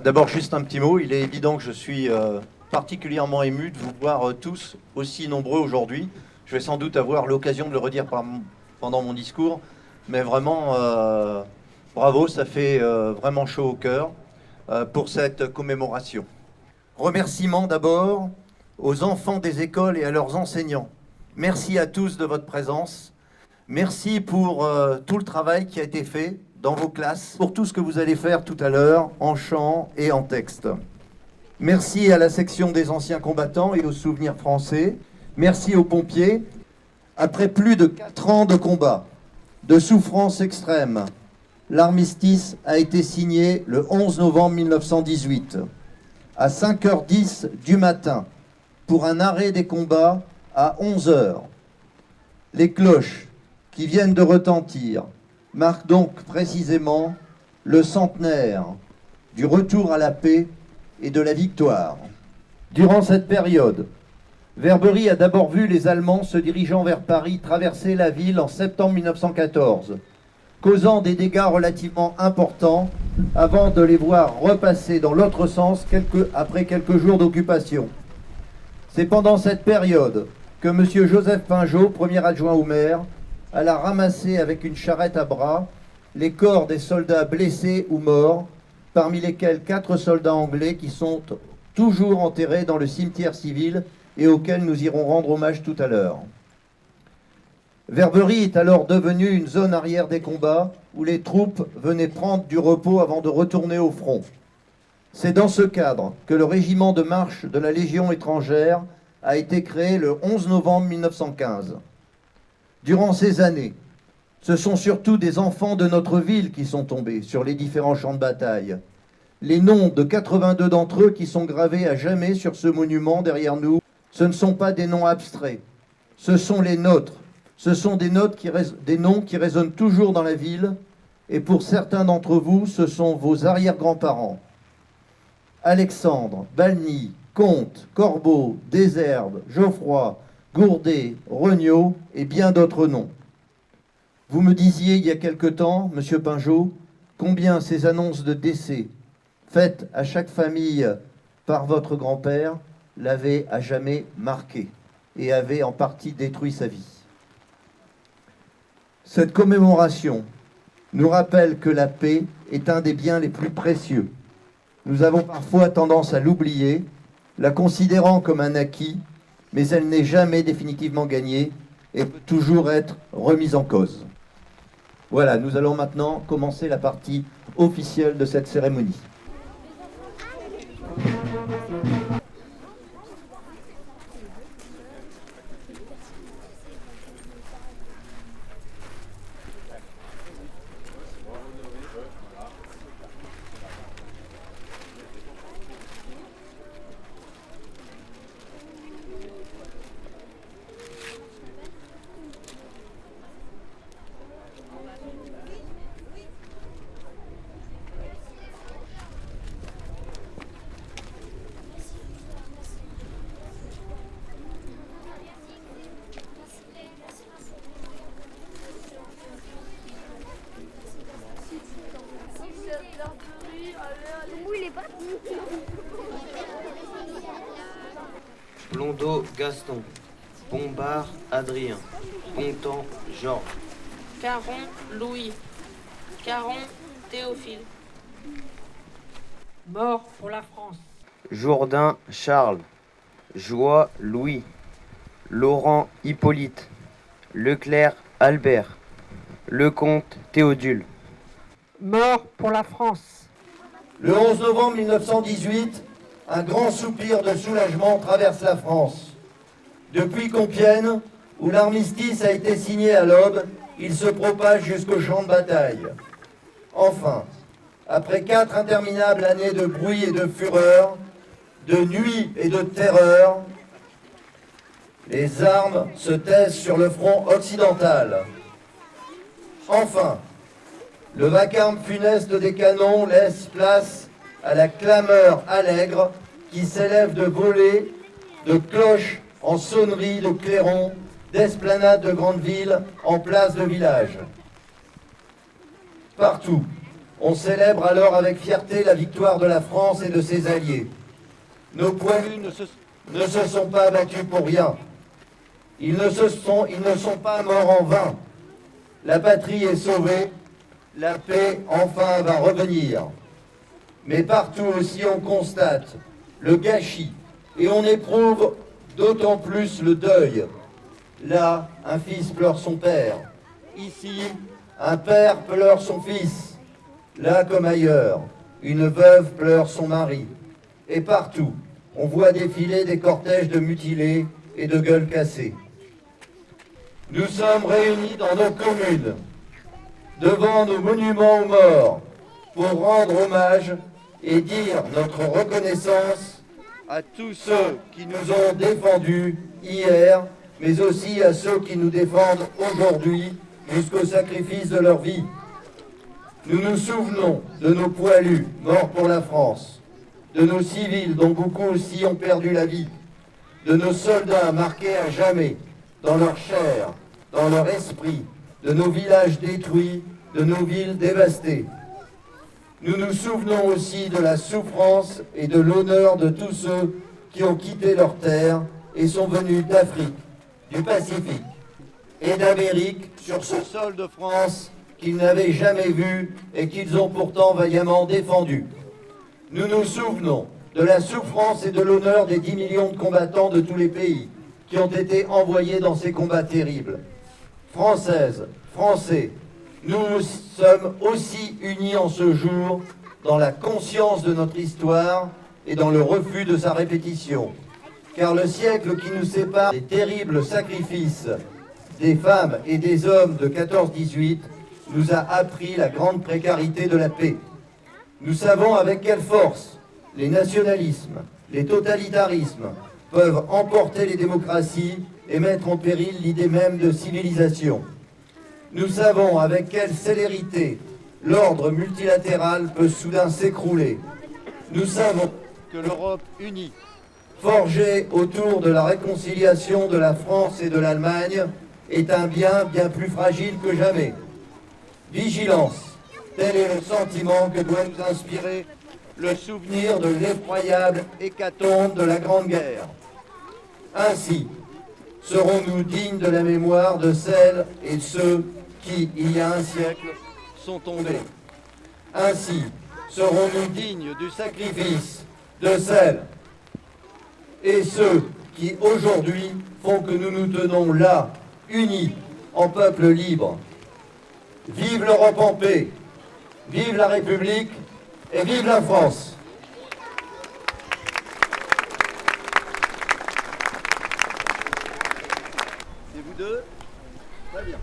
D'abord, juste un petit mot. Il est évident que je suis particulièrement ému de vous voir tous aussi nombreux aujourd'hui. Je vais sans doute avoir l'occasion de le redire pendant mon discours, mais vraiment, bravo, ça fait vraiment chaud au cœur pour cette commémoration. Remerciements d'abord aux enfants des écoles et à leurs enseignants. Merci à tous de votre présence. Merci pour tout le travail qui a été fait dans vos classes, pour tout ce que vous allez faire tout à l'heure en chant et en texte. Merci à la section des anciens combattants et aux souvenirs français. Merci aux pompiers. Après plus de 4 ans de combat, de souffrance extrême, l'armistice a été signé le 11 novembre 1918 à 5h10 du matin pour un arrêt des combats à 11h. Les cloches qui viennent de retentir marquent donc précisément le centenaire du retour à la paix et de la victoire. Durant cette période, Verberie a d'abord vu les Allemands se dirigeant vers Paris traverser la ville en septembre 1914, causant des dégâts relativement importants avant de les voir repasser dans l'autre sens après quelques jours d'occupation. C'est pendant cette période que M. Joseph Pinjot, premier adjoint au maire, alla ramasser avec une charrette à bras les corps des soldats blessés ou morts, parmi lesquels 4 soldats anglais qui sont toujours enterrés dans le cimetière civil et auxquels nous irons rendre hommage tout à l'heure. Verberie est alors devenue une zone arrière des combats où les troupes venaient prendre du repos avant de retourner au front. C'est dans ce cadre que le régiment de marche de la Légion étrangère a été créé le 11 novembre 1915. Durant ces années, ce sont surtout des enfants de notre ville qui sont tombés sur les différents champs de bataille. Les noms de 82 d'entre eux qui sont gravés à jamais sur ce monument derrière nous, ce ne sont pas des noms abstraits, ce sont les nôtres. Ce sont des noms qui résonnent toujours dans la ville, et pour certains d'entre vous, ce sont vos arrière-grands-parents. Alexandre, Balny, Comte, Corbeau, Desherbes, Geoffroy, Gourdet, Regnault et bien d'autres noms. Vous me disiez il y a quelque temps, Monsieur Pinjot, combien ces annonces de décès, faites à chaque famille par votre grand-père, l'avaient à jamais marqué et avaient en partie détruit sa vie. Cette commémoration nous rappelle que la paix est un des biens les plus précieux. Nous avons parfois tendance à l'oublier, la considérant comme un acquis, mais elle n'est jamais définitivement gagnée et peut toujours être remise en cause. Voilà, nous allons maintenant commencer la partie officielle de cette cérémonie. Blondeau Gaston, Bombard Adrien, Bontemps Georges, Caron Louis, Caron Théophile. Mort pour la France. Jourdain Charles, Joie Louis, Laurent Hippolyte, Leclerc Albert, Lecomte Théodule. Mort pour la France. Le 11 novembre 1918, un grand soupir de soulagement traverse la France. Depuis Compiègne, où l'armistice a été signé à l'aube, il se propage jusqu'au champ de bataille. Enfin, après 4 interminables années de bruit et de fureur, de nuit et de terreur, les armes se taisent sur le front occidental. Enfin, le vacarme funeste des canons laisse place à la clameur allègre qui s'élève de volées, de cloches en sonneries, de clairons, d'esplanades de grandes villes en places de villages. Partout, On célèbre alors avec fierté la victoire de la France et de ses alliés. Nos poilus ne se sont pas battus pour rien. Ils ne sont pas morts en vain. La patrie est sauvée, la paix enfin va revenir. Mais partout aussi on constate le gâchis et on éprouve d'autant plus le deuil. Là, un fils pleure son père. Ici, un père pleure son fils. Là comme ailleurs, une veuve pleure son mari. Et partout, on voit défiler des cortèges de mutilés et de gueules cassées. Nous sommes réunis dans nos communes, devant nos monuments aux morts, pour rendre hommage et dire notre reconnaissance à tous ceux qui nous ont défendus hier, mais aussi à ceux qui nous défendent aujourd'hui jusqu'au sacrifice de leur vie. Nous nous souvenons de nos poilus morts pour la France, de nos civils dont beaucoup aussi ont perdu la vie, de nos soldats marqués à jamais dans leur chair, dans leur esprit, de nos villages détruits, de nos villes dévastées. Nous nous souvenons aussi de la souffrance et de l'honneur de tous ceux qui ont quitté leur terre et sont venus d'Afrique, du Pacifique et d'Amérique sur ce sol de France qu'ils n'avaient jamais vu et qu'ils ont pourtant vaillamment défendu. Nous nous souvenons de la souffrance et de l'honneur des 10 millions de combattants de tous les pays qui ont été envoyés dans ces combats terribles. Françaises, Français, nous sommes aussi unis en ce jour dans la conscience de notre histoire et dans le refus de sa répétition. Car le siècle qui nous sépare des terribles sacrifices des femmes et des hommes de 14-18 nous a appris la grande précarité de la paix. Nous savons avec quelle force les nationalismes, les totalitarismes peuvent emporter les démocraties et mettre en péril l'idée même de civilisation. Nous savons avec quelle célérité l'ordre multilatéral peut soudain s'écrouler. Nous savons que l'Europe unie, forgée autour de la réconciliation de la France et de l'Allemagne, est un bien bien plus fragile que jamais. Vigilance, tel est le sentiment que doit nous inspirer le souvenir de l'effroyable hécatombe de la Grande Guerre. Ainsi, serons-nous dignes de la mémoire de celles et ceux qui, il y a un siècle, sont tombés. Ainsi, serons-nous dignes du sacrifice de celles et ceux qui, aujourd'hui, font que nous nous tenons là, unis, en peuple libre. Vive l'Europe en paix, vive la République et vive la France. C'est vous deux? Très bien.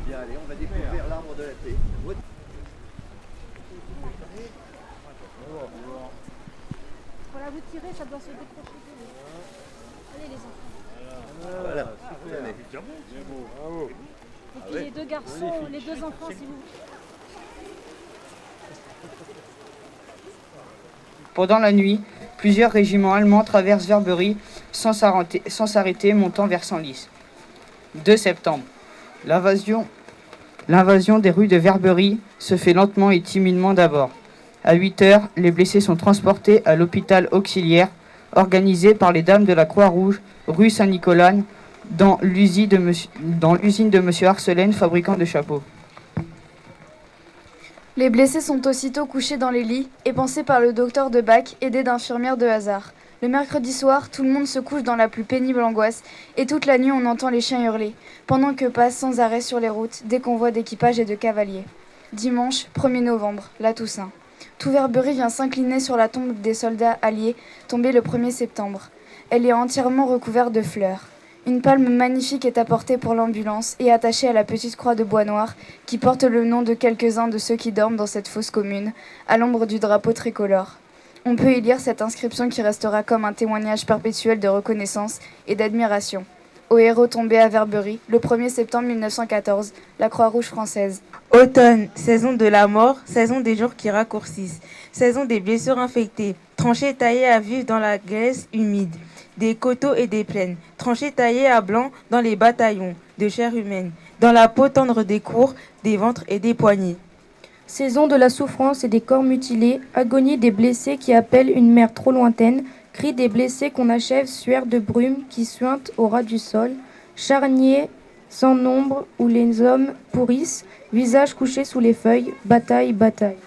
Bien, allez, on va découvrir l'arbre de la paix. Voilà, vous tirez, ça doit se décrocher. Allez les enfants. Voilà. Et puis les deux garçons, les deux enfants, si vous voulez. Pendant la nuit, plusieurs régiments allemands traversent Verberie sans s'arrêter, montant vers Senlis. 2 septembre. L'invasion des rues de Verberie se fait lentement et timidement d'abord. À 8 heures, les blessés sont transportés à l'hôpital auxiliaire organisé par les Dames de la Croix-Rouge, rue Saint-Nicolas, dans l'usine de Monsieur Arcelaine, fabricant de chapeaux. Les blessés sont aussitôt couchés dans les lits et pansés par le docteur de Bach, aidé d'infirmières de hasard. Le mercredi soir, tout le monde se couche dans la plus pénible angoisse et toute la nuit on entend les chiens hurler, pendant que passent sans arrêt sur les routes des convois d'équipages et de cavaliers. Dimanche, 1er novembre, la Toussaint. Tout Verberie vient s'incliner sur la tombe des soldats alliés tombés le 1er septembre. Elle est entièrement recouverte de fleurs. Une palme magnifique est apportée pour l'ambulance et attachée à la petite croix de bois noir qui porte le nom de quelques-uns de ceux qui dorment dans cette fosse commune, à l'ombre du drapeau tricolore. On peut y lire cette inscription qui restera comme un témoignage perpétuel de reconnaissance et d'admiration. Aux héros tombés à Verberie, le 1er septembre 1914, la Croix-Rouge française. Automne, saison de la mort, saison des jours qui raccourcissent, saison des blessures infectées, tranchées taillées à vif dans la glaise humide, des coteaux et des plaines, tranchées taillées à blanc dans les bataillons de chair humaine, dans la peau tendre des cours, des ventres et des poignets. Saison de la souffrance et des corps mutilés, agonie des blessés qui appellent une mer trop lointaine, cris des blessés qu'on achève, sueur de brume qui suinte au ras du sol, charnier sans nombre où les hommes pourrissent, visage couché sous les feuilles, bataille, bataille.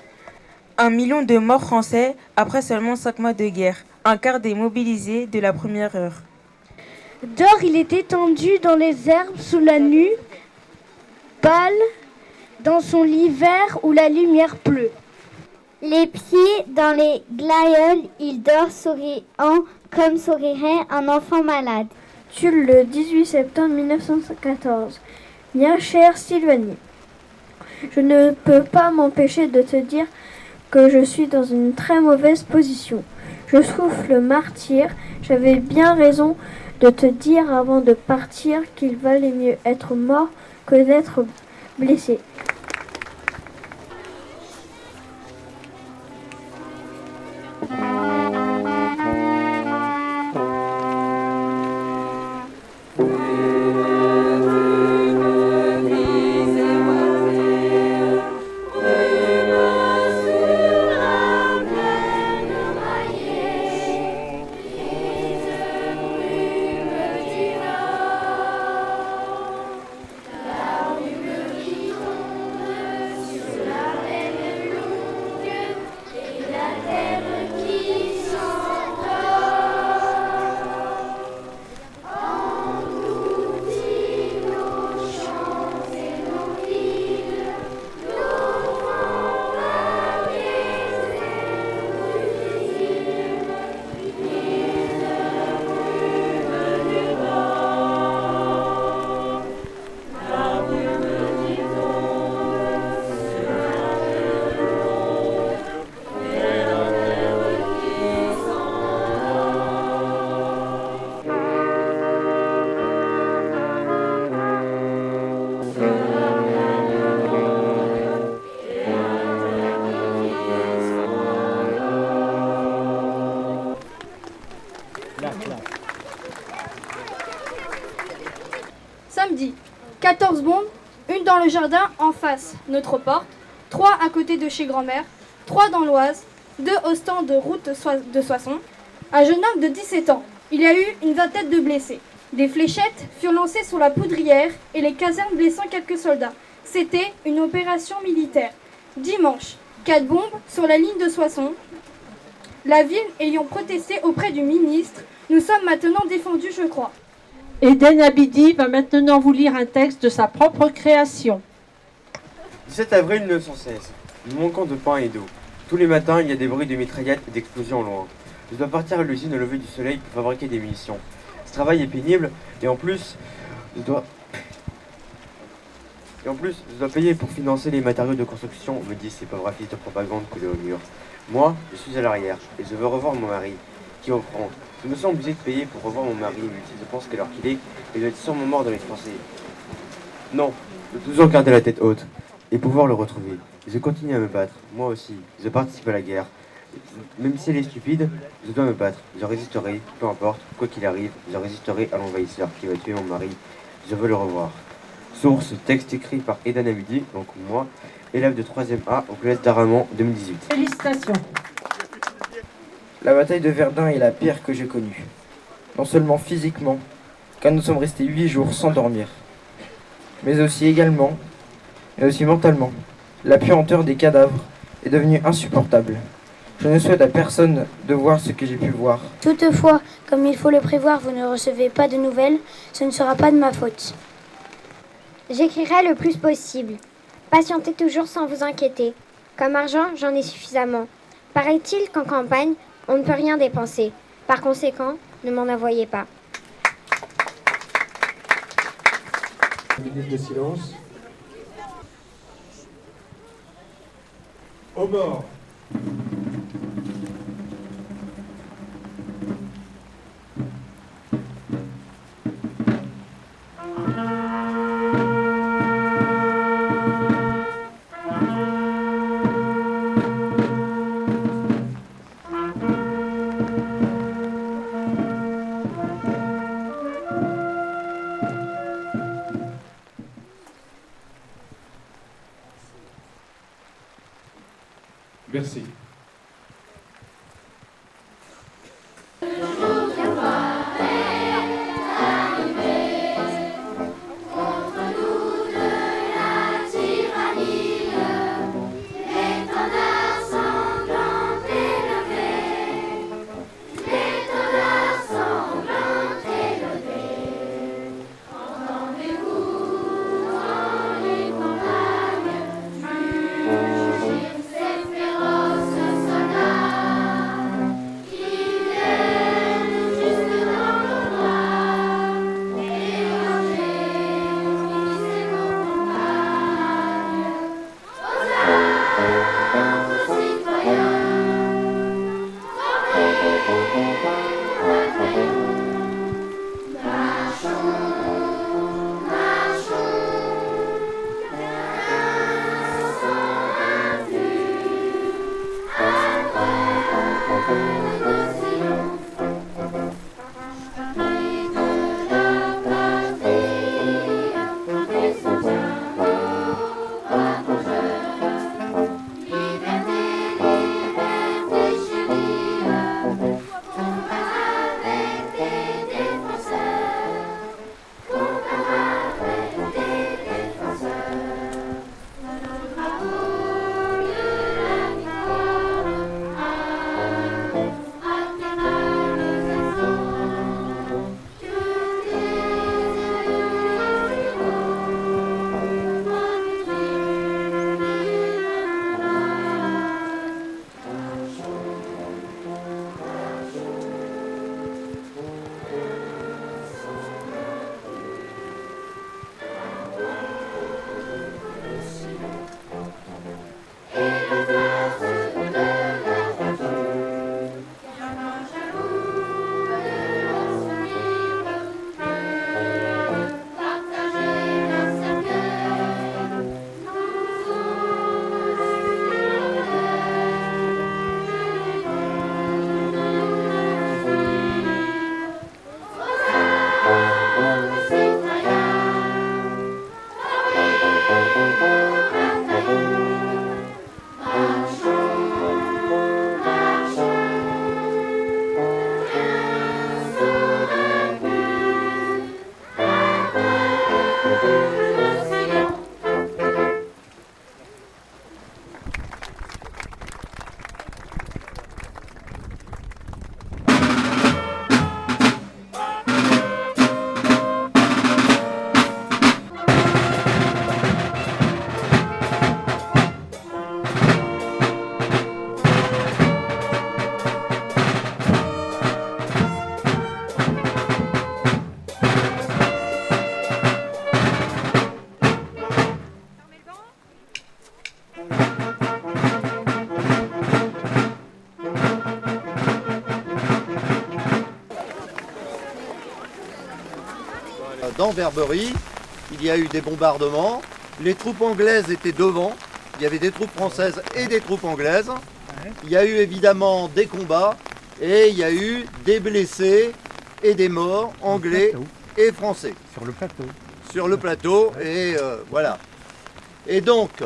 1 million de morts français après seulement 5 mois de guerre, un quart des mobilisés de la première heure. Dehors, il est étendu dans les herbes sous la nue, pâle, dans son lit vert où la lumière pleut. Les pieds dans les glaïeuls, il dort souriant comme sourirait un enfant malade. Tulle le 18 septembre 1914. Bien chère Sylvanie, je ne peux pas m'empêcher de te dire que je suis dans une très mauvaise position. Je souffle martyr. J'avais bien raison de te dire avant de partir qu'il valait mieux être mort que d'être blessé. Samedi, 14 bombes, une dans le jardin en face, notre porte, 3 à côté de chez grand-mère, 3 dans l'Oise, 2 au stand de route de Soissons. Un jeune homme de 17 ans. Il y a eu une vingtaine de blessés. Des fléchettes furent lancées sur la poudrière et les casernes blessant quelques soldats. C'était une opération militaire. Dimanche, 4 bombes sur la ligne de Soissons. La ville ayant protesté auprès du ministre, nous sommes maintenant défendus, je crois. Eden Abidi va maintenant vous lire un texte de sa propre création. 17 avril 1916. Nous manquons de pain et d'eau. Tous les matins, il y a des bruits de mitraillettes et d'explosions loin. Je dois partir à l'usine au lever du soleil pour fabriquer des munitions. Ce travail est pénible et en plus, je dois payer pour financer les matériaux de construction, me disent ces pauvres affiches de propagande collées au mur. Moi, je suis à l'arrière et je veux revoir mon mari, qui reprend. Je me sens obligé de payer pour revoir mon mari, même si je pense qu'à l'heure qu'il est, il doit être sûrement mort de les Français. Non, je dois toujours garder la tête haute et pouvoir le retrouver. Je continue à me battre, moi aussi, je participe à la guerre. Même si elle est stupide, je dois me battre. Je résisterai, peu importe, quoi qu'il arrive, je résisterai à l'envahisseur qui va tuer mon mari. Je veux le revoir. Source, texte écrit par Eden Abidi, donc moi, élève de 3e A au collège d'Araman 2018. Félicitations. La bataille de Verdun est la pire que j'ai connue. Non seulement physiquement, car nous sommes restés 8 jours sans dormir, mais aussi mentalement. La puanteur des cadavres est devenue insupportable. Je ne souhaite à personne de voir ce que j'ai pu voir. Toutefois, comme il faut le prévoir, vous ne recevez pas de nouvelles, ce ne sera pas de ma faute. J'écrirai le plus possible. Patientez toujours sans vous inquiéter. Comme argent, j'en ai suffisamment. Paraît-il qu'en campagne, on ne peut rien dépenser. Par conséquent, ne m'en envoyez pas. Minute de silence. Au mort. Merci. Dans Verberie, il y a eu des bombardements, les troupes anglaises étaient devant, il y avait des troupes françaises et des troupes anglaises, il y a eu évidemment des combats et il y a eu des blessés et des morts anglais et français. Sur le plateau. Sur le plateau, et voilà. Et donc,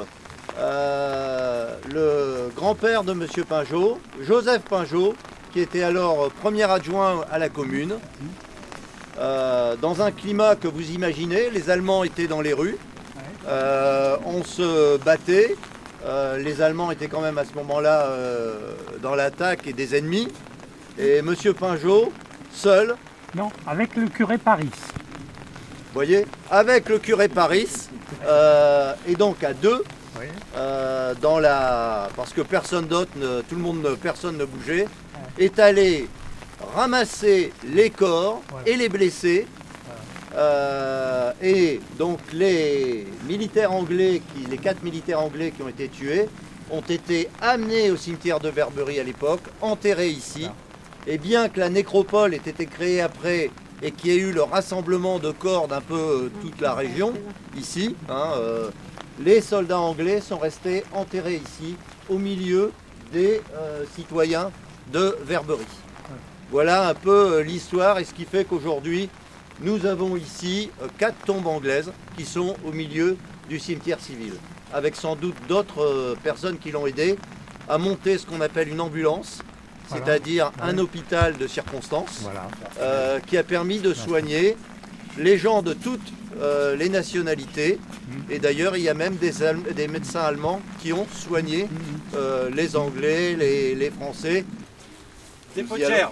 le grand-père de M. Pinjot, Joseph Pinjot, qui était alors premier adjoint à la commune, dans un climat que vous imaginez, les Allemands étaient dans les rues, on se battait, les Allemands étaient quand même à ce moment-là dans l'attaque et des ennemis, et M. Pinjot, seul... Non, avec le curé Paris. Vous voyez, avec le curé Paris, et donc à deux, parce que personne d'autre, personne ne bougeait, est allé ramasser les corps et les blessés, et donc les militaires anglais, les 4 militaires anglais qui ont été tués, ont été amenés au cimetière de Verberie à l'époque, enterrés ici, et bien que la nécropole ait été créée après et qu'il y ait eu le rassemblement de corps d'un peu toute la région, ici, les soldats anglais sont restés enterrés ici, au milieu des citoyens de Verberie. Voilà un peu l'histoire, et ce qui fait qu'aujourd'hui, nous avons ici 4 tombes anglaises qui sont au milieu du cimetière civil, avec sans doute d'autres personnes qui l'ont aidé a monté ce qu'on appelle une ambulance, Voilà. c'est-à-dire un hôpital de circonstance, qui a permis de soigner les gens de toutes les nationalités. Et d'ailleurs, il y a même des médecins allemands qui ont soigné les Anglais, les Français. Des potières.